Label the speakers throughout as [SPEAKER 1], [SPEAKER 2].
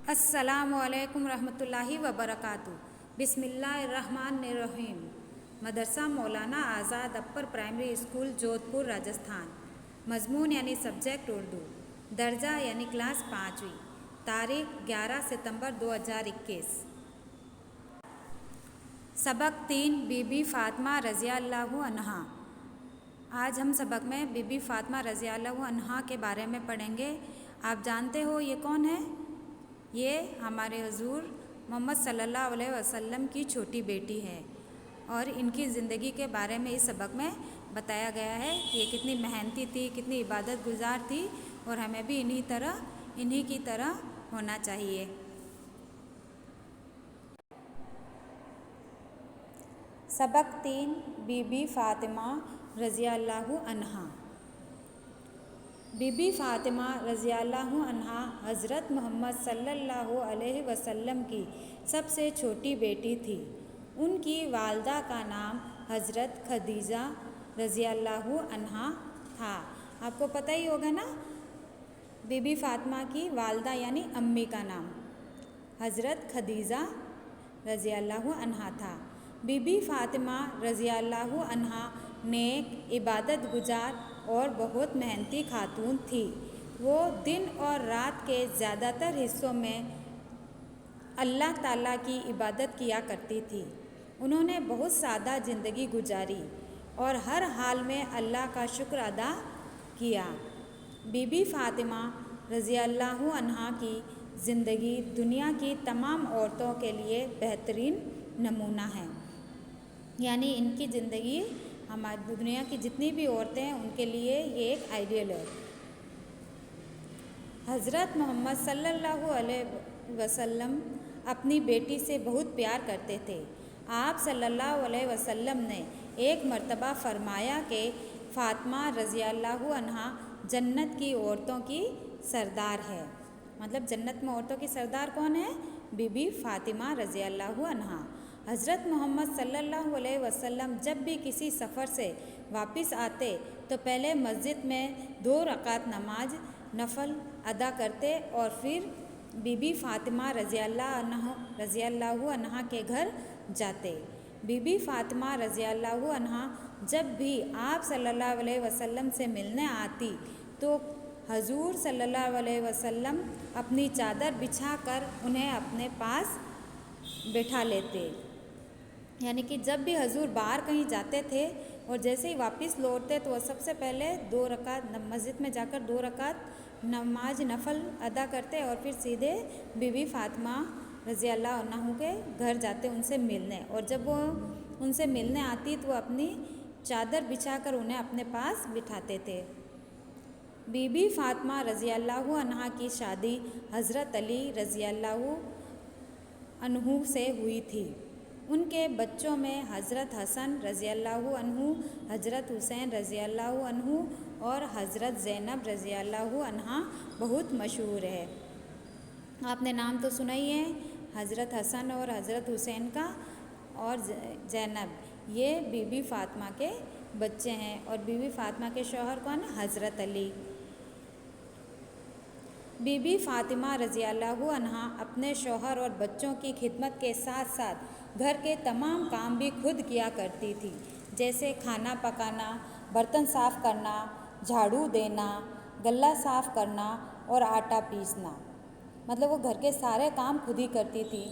[SPEAKER 1] السلام علیکم رحمۃ اللہ وبرکاتہ۔ بسم اللہ الرحمن الرحیم۔ مدرسہ مولانا آزاد اپر پرائمری اسکول جودھ پور راجستھان۔ مضمون یعنی سبجیکٹ اردو۔ درجہ یعنی کلاس 5ویں۔ تاریخ 11 ستمبر 2021۔ سبق 3 بی بی فاطمہ رضی اللہ عنہا۔ آج ہم سبق میں بی بی فاطمہ رضی اللہ عنہا کے بارے میں پڑھیں گے۔ آپ جانتے ہو یہ کون ہے؟ یہ ہمارے حضور محمد صلی اللہ علیہ وسلم کی چھوٹی بیٹی ہے، اور ان کی زندگی کے بارے میں اس سبق میں بتایا گیا ہے کہ یہ کتنی محنتی تھی، کتنی عبادت گزار تھی، اور ہمیں بھی انہی کی طرح ہونا چاہیے۔ سبق 3 بی بی فاطمہ رضی اللہ عنہا۔ بی بی فاطمہ رضی اللہ عنہا حضرت محمد صلی اللہ علیہ وسلم کی سب سے چھوٹی بیٹی تھی۔ ان کی والدہ کا نام حضرت خدیجہ رضی اللہ عنہا تھا۔ آپ کو پتہ ہی ہوگا نا، بی بی فاطمہ کی والدہ یعنی امی کا نام حضرت خدیجہ رضی اللہ عنہا تھا۔ بی بی فاطمہ رضی اللہ عنہا نیک، عبادت گزار اور بہت محنتی خاتون تھی۔ وہ دن اور رات کے زیادہ تر حصوں میں اللہ تعالیٰ کی عبادت کیا کرتی تھی۔ انہوں نے بہت سادہ زندگی گزاری اور ہر حال میں اللہ کا شکر ادا کیا۔ بی بی فاطمہ رضی اللہ عنہا کی زندگی دنیا کی تمام عورتوں کے لیے بہترین نمونہ ہے، یعنی ان کی زندگی ہماری دنیا کی جتنی بھی عورتیں ہیں ان کے لیے یہ ایک آئیڈیل ہے۔ حضرت محمد صلی اللہ علیہ وسلم اپنی بیٹی سے بہت پیار کرتے تھے۔ آپ صلی اللہ علیہ وسلم نے ایک مرتبہ فرمایا کہ فاطمہ رضی اللہ عنہا جنت کی عورتوں کی سردار ہے۔ مطلب جنت میں عورتوں کی سردار کون ہے؟ بی بی فاطمہ رضی اللہ عنہا۔ حضرت محمد صلی اللہ علیہ وسلم جب بھی کسی سفر سے واپس آتے تو پہلے مسجد میں 2 رکعت نماز نفل ادا کرتے اور پھر بی بی فاطمہ رضی اللہ عنہا کے گھر جاتے۔ بی بی فاطمہ رضی اللہ عنہا جب بھی آپ صلی اللہ علیہ وسلم سے ملنے آتی تو حضور صلی اللہ علیہ وسلم اپنی چادر بچھا کر انہیں اپنے پاس بٹھا لیتے، یعنی کہ جب بھی حضور باہر کہیں جاتے تھے اور جیسے ہی واپس لوٹتے تو وہ سب سے پہلے 2 رکعت مسجد میں جا کر 2 رکعت نماز نفل ادا کرتے اور پھر سیدھے بی بی فاطمہ رضی اللہ عنہا کے گھر جاتے ان سے ملنے، اور جب وہ ان سے ملنے آتی تو وہ اپنی چادر بچھا کر انہیں اپنے پاس بٹھاتے تھے۔ بی بی فاطمہ رضی اللہ عنہا کی شادی حضرت علی رضی اللہ عنہ سے ہوئی تھی۔ ان کے بچوں میں حضرت حسن رضی اللہ عنہ، حضرت حسین رضی اللہ عنہ اور حضرت زینب رضی اللہ عنہا بہت مشہور ہے۔ آپ نے نام تو سنا ہی ہے، حضرت حسن اور حضرت حسین کا، اور زینب یہ بی بی فاطمہ کے بچے ہیں، اور بی بی فاطمہ کے شوہر کون ہیں؟ حضرت علی۔ بی بی فاطمہ رضی اللہ عنہا اپنے شوہر اور بچوں کی خدمت کے ساتھ ساتھ گھر کے تمام کام بھی خود کیا کرتی تھی، جیسے کھانا پکانا، برتن صاف کرنا، جھاڑو دینا، غلہ صاف کرنا اور آٹا پیسنا۔ مطلب وہ گھر کے سارے کام خود ہی کرتی تھی۔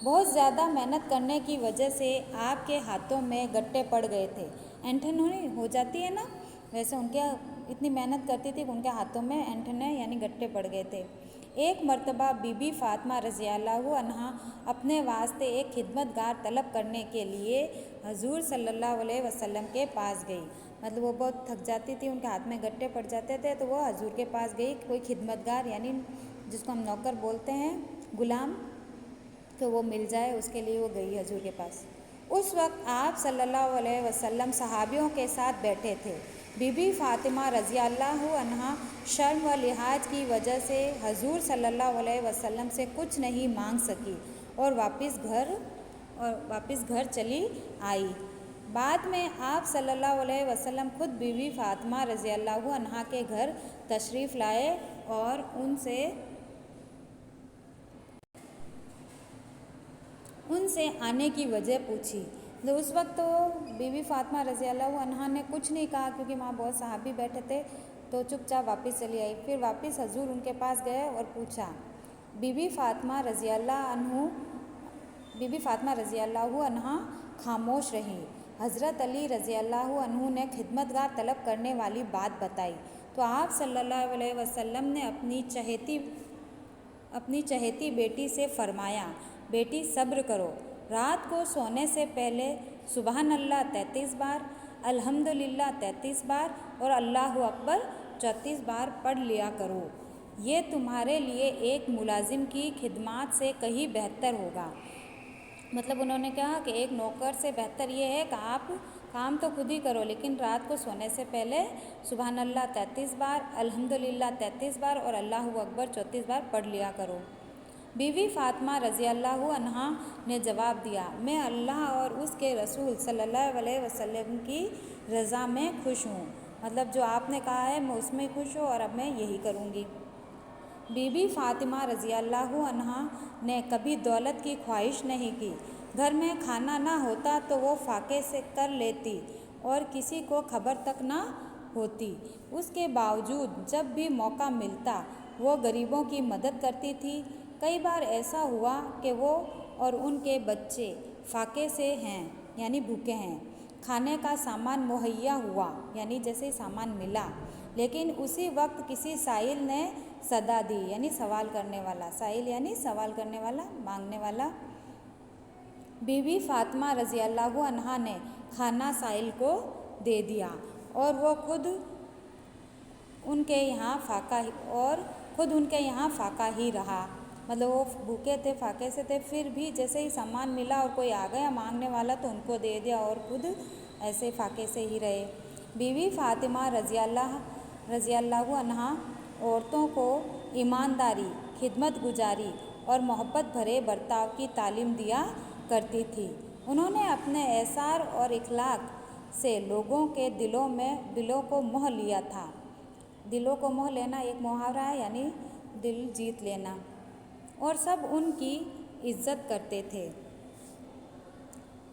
[SPEAKER 1] بہت زیادہ محنت کرنے کی وجہ سے آپ کے ہاتھوں میں گٹے پڑ گئے تھے، اینٹھن ہو جاتی ہے نا، ویسے ان کے اتنی محنت کرتی تھی کہ ان کے ہاتھوں میں اینٹھنے یعنی گٹے پڑ گئے تھے۔ ایک مرتبہ بی بی فاطمہ رضی اللہ عنہا اپنے واسطے ایک خدمت گار طلب کرنے کے لیے حضور صلی اللہ علیہ وسلم کے پاس گئی۔ مطلب وہ بہت تھک جاتی تھی، ان کے ہاتھ میں گٹے پڑ جاتے تھے، تو وہ حضور کے پاس گئی، کوئی خدمت گار یعنی جس کو ہم نوکر بولتے ہیں، غلام، تو وہ مل جائے اس کے لیے وہ گئی حضور کے پاس۔ اس وقت آپ صلی اللہ علیہ وسلم صحابیوں کے ساتھ بیٹھے تھے۔ بی بی فاطمہ رضی اللہ عنہا شرم و لحاظ کی وجہ سے حضور صلی اللہ علیہ وسلم سے کچھ نہیں مانگ سکی اور واپس گھر چلی آئی۔ بعد میں آپ صلی اللہ علیہ وسلم خود بی بی فاطمہ رضی اللہ عنہا کے گھر تشریف لائے اور ان سے ان سے آنے کی وجہ پوچھی۔ تو اس وقت تو بی بی فاطمہ رضی اللہ عنہا نے کچھ نہیں کہا، کیونکہ وہاں بہت صحابی بیٹھے تھے، تو چپ چاپ واپس چلی آئی۔ پھر واپس حضور ان کے پاس گئے اور پوچھا۔ بی بی فاطمہ رضی اللہ عنہا خاموش رہی۔ حضرت علی رضی اللہ عنہ نے خدمتگار طلب کرنے والی بات بتائی تو آپ صلی اللہ علیہ وسلم نے اپنی چہیتی بیٹی سے فرمایا، بیٹی صبر کرو، رات کو سونے سے پہلے سبحان اللہ 33 بار، الحمدللہ 33 بار اور اللہ اکبر 34 بار پڑھ لیا کرو، یہ تمہارے لیے ایک ملازم کی خدمات سے کہیں بہتر ہوگا۔ مطلب انہوں نے کہا کہ ایک نوکر سے بہتر یہ ہے کہ آپ کام تو خود ہی کرو، لیکن رات کو سونے سے پہلے سبحان اللہ 33 بار، الحمدللہ 33 بار اور اللہ اکبر 34 بار پڑھ لیا کرو۔ بی بی فاطمہ رضی اللہ عنہا نے جواب دیا، میں اللہ اور اس کے رسول صلی اللہ علیہ وسلم کی رضا میں خوش ہوں، مطلب جو آپ نے کہا ہے میں اس میں خوش ہوں اور اب میں یہی کروں گی۔ بی بی فاطمہ رضی اللہ عنہا نے کبھی دولت کی خواہش نہیں کی، گھر میں کھانا نہ ہوتا تو وہ فاقے سے کر لیتی اور کسی کو خبر تک نہ ہوتی، اس کے باوجود جب بھی موقع ملتا وہ غریبوں کی مدد کرتی تھی۔ کئی بار ایسا ہوا کہ وہ اور ان کے بچے فاقے سے ہیں یعنی بھوکے ہیں، کھانے کا سامان مہیا ہوا یعنی جیسے سامان ملا، لیکن اسی وقت کسی سائل نے صدا دی یعنی سوال کرنے والا، سائل یعنی سوال کرنے والا، مانگنے والا۔ بی بی فاطمہ رضی اللہ عنہا نے کھانا سائل کو دے دیا اور وہ خود ان کے یہاں فاقہ ہی رہا، مطلب وہ بھوکے تھے، فاقے سے تھے، پھر بھی جیسے ہی سامان ملا اور کوئی آ گیا مانگنے والا تو ان کو دے دیا اور خود ایسے فاقے سے ہی رہے۔ بی بی فاطمہ رضی اللہ عنہا عورتوں کو ایمانداری، خدمت گزاری اور محبت بھرے برتاؤ کی تعلیم دیا کرتی تھی۔ انہوں نے اپنے ایثار اور اخلاق سے لوگوں کے دلوں کو موہ لیا تھا۔ دلوں کو موہ لینا ایک محاورہ ہے یعنی دل جیت لینا، اور سب ان کی عزت کرتے تھے۔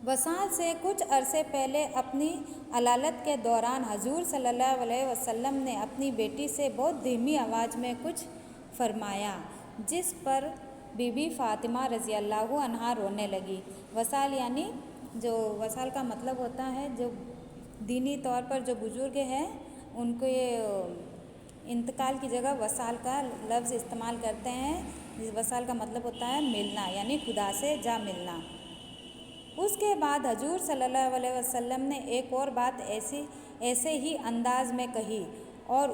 [SPEAKER 1] وصال سے کچھ عرصے پہلے اپنی علالت کے دوران حضور صلی اللہ علیہ وسلم نے اپنی بیٹی سے بہت دھیمی آواز میں کچھ فرمایا، جس پر بی بی فاطمہ رضی اللہ عنہا رونے لگی۔ وصال یعنی جو وصال کا مطلب ہوتا ہے جو دینی طور پر جو بزرگ ہیں ان کو یہ انتقال کی جگہ وصال کا لفظ استعمال کرتے ہیں۔ وصال کا مطلب ہوتا ہے ملنا یعنی خدا سے جا ملنا۔ اس کے بعد حضور صلی اللہ علیہ وسلم نے ایک اور بات ایسے ہی انداز میں کہی اور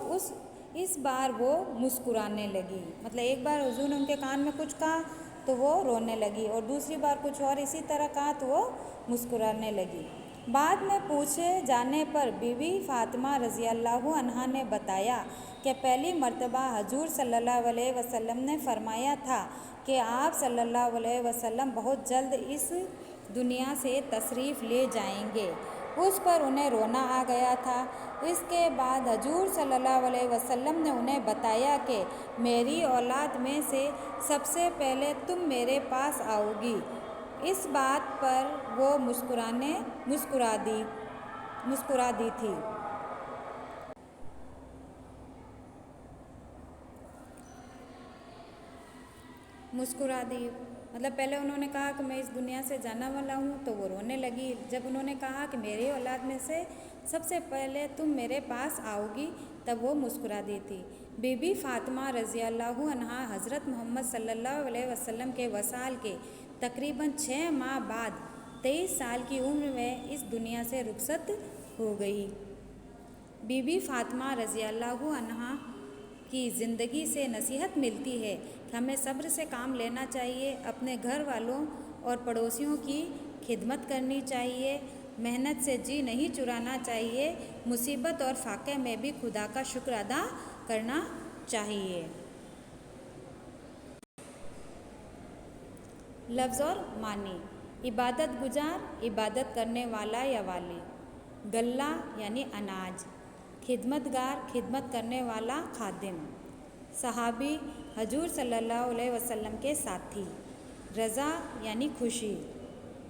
[SPEAKER 1] اس بار وہ مسکرانے لگی، مطلب ایک بار حضور نے ان کے کان میں کچھ کہا تو وہ رونے لگی اور دوسری بار کچھ اور اسی طرح کہا تو وہ مسکرانے لگی۔ بعد میں پوچھے جانے پر بی بی فاطمہ رضی اللہ عنہا نے بتایا کہ پہلی مرتبہ حضور صلی اللہ علیہ وسلم نے فرمایا تھا کہ آپ صلی اللہ علیہ وسلم بہت جلد اس دنیا سے تشریف لے جائیں گے، اس پر انہیں رونا آ گیا تھا۔ اس کے بعد حضور صلی اللہ علیہ وسلم نے انہیں بتایا کہ میری اولاد میں سے سب سے پہلے تم میرے پاس آؤ گی۔ اس بات پر وہ مسکرا دی تھی۔ مطلب پہلے انہوں نے کہا کہ میں اس دنیا سے جانا والا ہوں تو وہ رونے لگی، جب انہوں نے کہا کہ میری اولاد میں سے سب سے پہلے تم میرے پاس آؤ گی تب وہ مسکرا دی تھی۔ بی بی فاطمہ رضی اللہ عنہا حضرت محمد صلی اللہ علیہ وسلم کے وصال کے تقریباً 6 ماہ بعد 23 سال کی عمر میں اس دنیا سے رخصت ہو گئی۔ بی بی فاطمہ رضی اللہ عنہا کی زندگی سے نصیحت ملتی ہے کہ ہمیں صبر سے کام لینا چاہیے، اپنے گھر والوں اور پڑوسیوں کی خدمت کرنی چاہیے، محنت سے جی نہیں چرانا چاہیے، مصیبت اور فاقے میں بھی خدا کا شکر ادا کرنا چاہیے۔ لفظ اور معنی: عبادت گزار، عبادت کرنے والا یا والی، غلہ یعنی اناج، خدمتگار، خدمت کرنے والا خادم، صحابی، حضور صلی اللہ علیہ وسلم کے ساتھی، رضا یعنی خوشی،